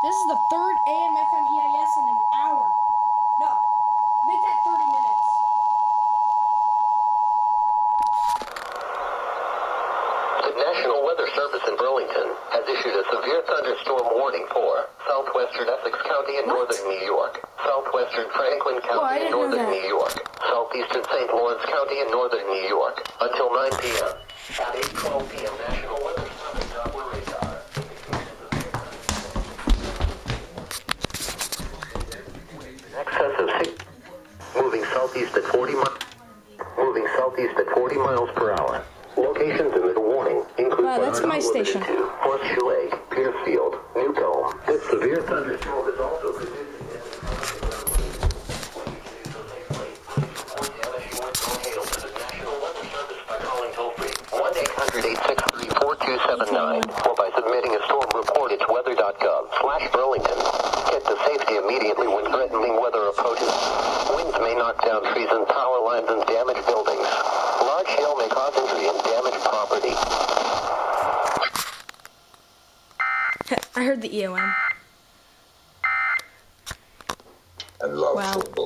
This is the third AM/FM EAS in an hour. No, make that 30 minutes. The National Weather Service in Burlington has issued a severe thunderstorm warning for southwestern Essex County in northern New York, southwestern Franklin County in northern New York, southeastern St. Lawrence County in northern New York, until 9 p.m. At 8:12 p.m., National Weather Service radar. Excess of 6, moving southeast at 40 miles per hour. Locations in the warning include that's my station. Horseshoe Lake, Piercefield, Newcomb. This severe thunderstorm is also producing toll-free 1-800-863-4279 or by submitting a storm report at weather.gov/Burlington. Get to safety immediately when threatening weather approaches. Winds may knock down trees and power lines and damage buildings. Large hail may cause injury and damage property. I heard the EOM. And love Wow. football.